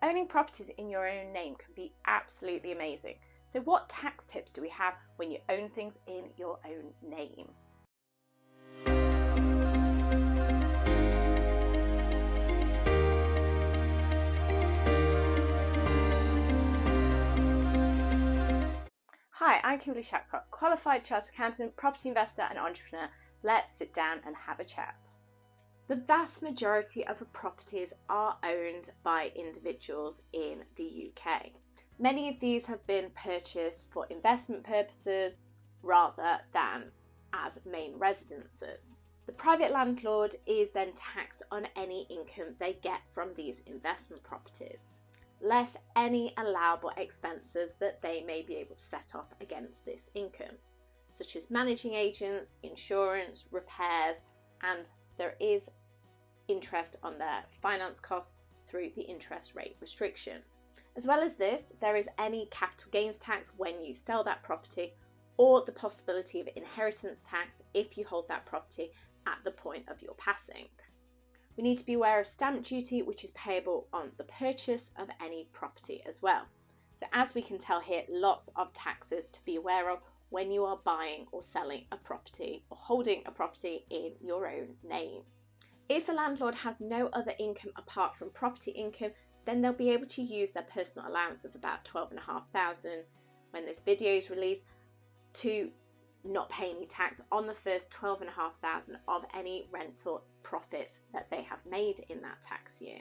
Owning properties in your own name can be absolutely amazing. So what tax tips do we have when you own things in your own name? Hi, I'm Kimberly Shapcott, qualified chartered accountant, property investor and entrepreneur. Let's sit down and have a chat. The vast majority of properties are owned by individuals in the UK. Many of these have been purchased for investment purposes rather than as main residences. The private landlord is then taxed on any income they get from these investment properties, less any allowable expenses that they may be able to set off against this income, such as managing agents, insurance, repairs, and there is interest on their finance costs through the interest rate restriction. As well as this, there is any capital gains tax when you sell that property, or the possibility of inheritance tax if you hold that property at the point of your passing. We need to be aware of stamp duty, which is payable on the purchase of any property as well. So as we can tell here, lots of taxes to be aware of when you are buying or selling a property or holding a property in your own name. If a landlord has no other income apart from property income, then they'll be able to use their personal allowance of about $12,500 when this video is released to not pay any tax on the first $12,500 of any rental profit that they have made in that tax year.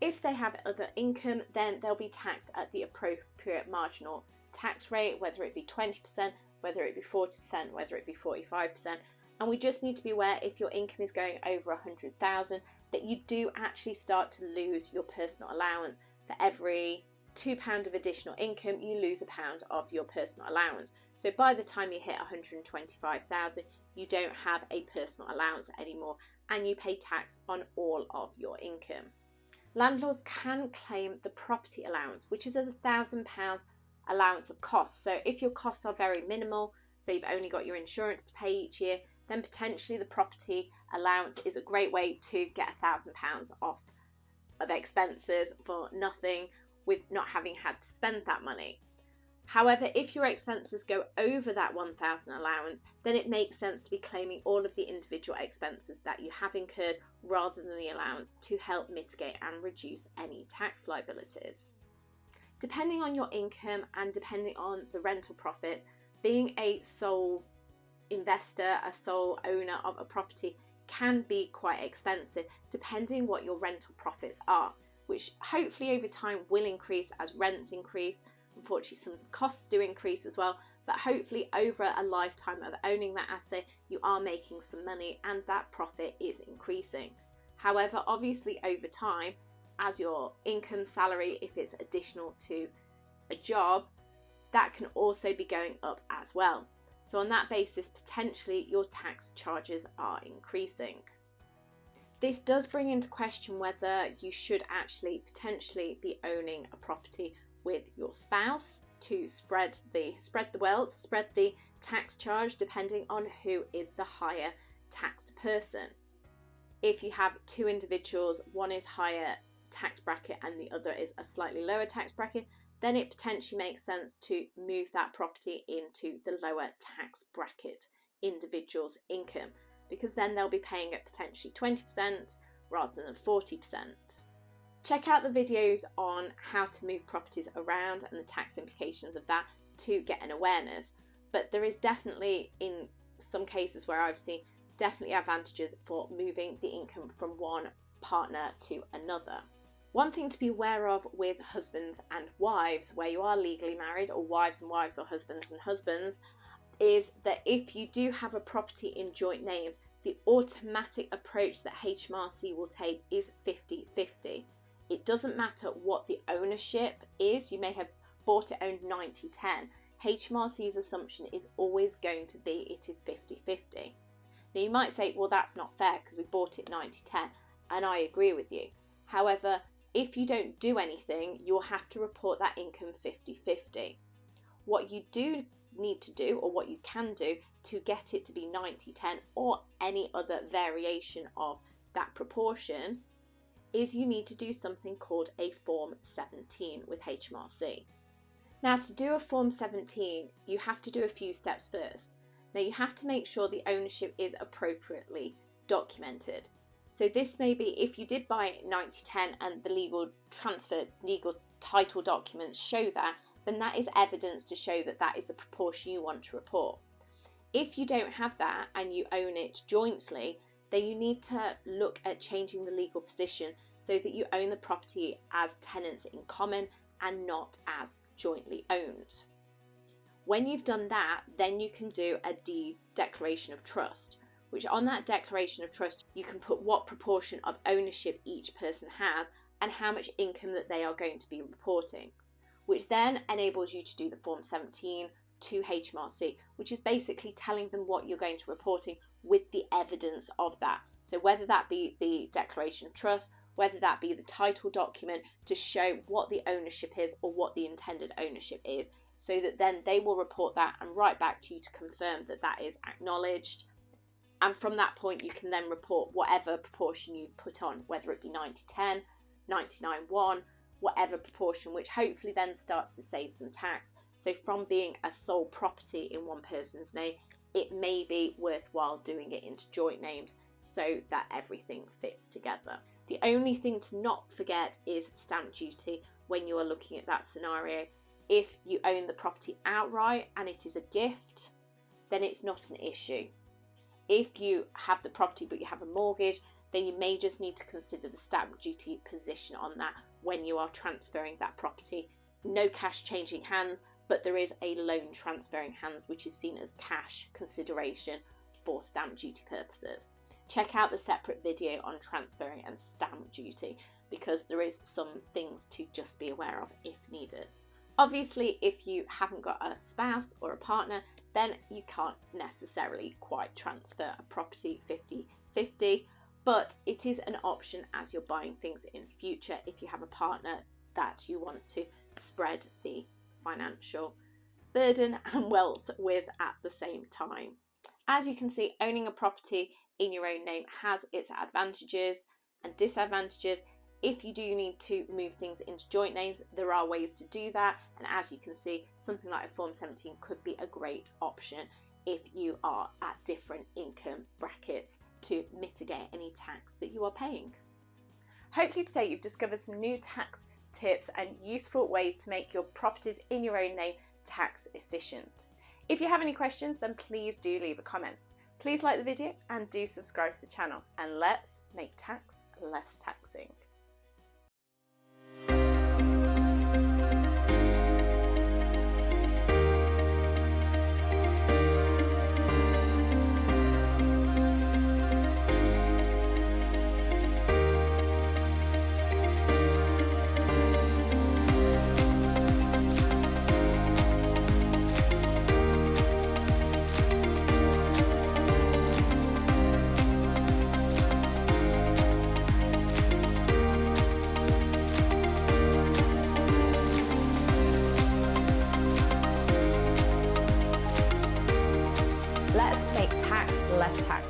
If they have other income, then they'll be taxed at the appropriate marginal tax rate, whether it be 20%, whether it be 40%, whether it be 45%. And we just need to be aware, if your income is going over 100,000, that you do actually start to lose your personal allowance. For every £2 of additional income, you lose £1 of your personal allowance. So by the time you hit 125,000, you don't have a personal allowance anymore, and you pay tax on all of your income. Landlords can claim the property allowance, which is a £1,000 allowance of costs. So if your costs are very minimal, so you've only got your insurance to pay each year, then potentially the property allowance is a great way to get £1,000 off of expenses for nothing, with not having had to spend that money. However, if your expenses go over that 1,000 allowance, then it makes sense to be claiming all of the individual expenses that you have incurred rather than the allowance, to help mitigate and reduce any tax liabilities. Depending on your income and depending on the rental profit, being a sole investor, a sole owner of a property can be quite expensive depending what your rental profits are, which hopefully over time will increase as rents increase. Unfortunately, some costs do increase as well, but hopefully over a lifetime of owning that asset, you are making some money and that profit is increasing. However, obviously over time, as your income, salary, if it's additional to a job, that can also be going up as well. So on that basis, potentially your tax charges are increasing. This does bring into question whether you should actually potentially be owning a property with your spouse to spread the wealth, spread the tax charge, depending on who is the higher taxed person. If you have two individuals, one is higher tax bracket and the other is a slightly lower tax bracket, then it potentially makes sense to move that property into the lower tax bracket individual's income, because then they'll be paying at potentially 20% rather than 40%. Check out the videos on how to move properties around and the tax implications of that to get an awareness. But there is definitely, in some cases where I've seen, definitely advantages for moving the income from one partner to another. One thing to be aware of with husbands and wives, where you are legally married, or wives and wives, or husbands and husbands, is that if you do have a property in joint names, the automatic approach that HMRC will take is 50-50. It doesn't matter what the ownership is. You may have bought it owned 90-10. HMRC's assumption is always going to be it is 50-50. Now you might say, well, that's not fair because we bought it 90-10, and I agree with you. However, if you don't do anything, you'll have to report that income 50-50. What you do need to do, or what you can do to get it to be 90-10 or any other variation of that proportion, is you need to do something called a Form 17 with HMRC. Now, to do a Form 17, you have to do a few steps first. Now, you have to make sure the ownership is appropriately documented. So this may be if you did buy it 90/10 and the legal title documents show that, then that is evidence to show that that is the proportion you want to report. If you don't have that and you own it jointly, then you need to look at changing the legal position so that you own the property as tenants in common and not as jointly owned. When you've done that, then you can do a deed declaration of trust, which on that declaration of trust, you can put what proportion of ownership each person has and how much income that they are going to be reporting, which then enables you to do the Form 17 to HMRC, which is basically telling them what you're going to be reporting with the evidence of that. So whether that be the declaration of trust, whether that be the title document to show what the ownership is or what the intended ownership is, so that then they will report that and write back to you to confirm that that is acknowledged. And from that point, you can then report whatever proportion you put on, whether it be 90/10, 99/1, whatever proportion, which hopefully then starts to save some tax. So from being a sole property in one person's name, it may be worthwhile doing it into joint names so that everything fits together. The only thing to not forget is stamp duty when you are looking at that scenario. If you own the property outright and it is a gift, then it's not an issue. If you have the property but you have a mortgage, then you may just need to consider the stamp duty position on that when you are transferring that property. No cash changing hands, but there is a loan transferring hands, which is seen as cash consideration for stamp duty purposes. Check out the separate video on transferring and stamp duty, because there is some things to just be aware of if needed. Obviously, if you haven't got a spouse or a partner, then you can't necessarily quite transfer a property 50-50, but it is an option as you're buying things in future if you have a partner that you want to spread the financial burden and wealth with at the same time. As you can see, owning a property in your own name has its advantages and disadvantages. If you do need to move things into joint names, there are ways to do that, and as you can see, something like a Form 17 could be a great option if you are at different income brackets to mitigate any tax that you are paying. Hopefully today you've discovered some new tax tips and useful ways to make your properties in your own name tax efficient. If you have any questions, then please do leave a comment. Please like the video and do subscribe to the channel, and let's make tax less taxing. Let's make tax less tax.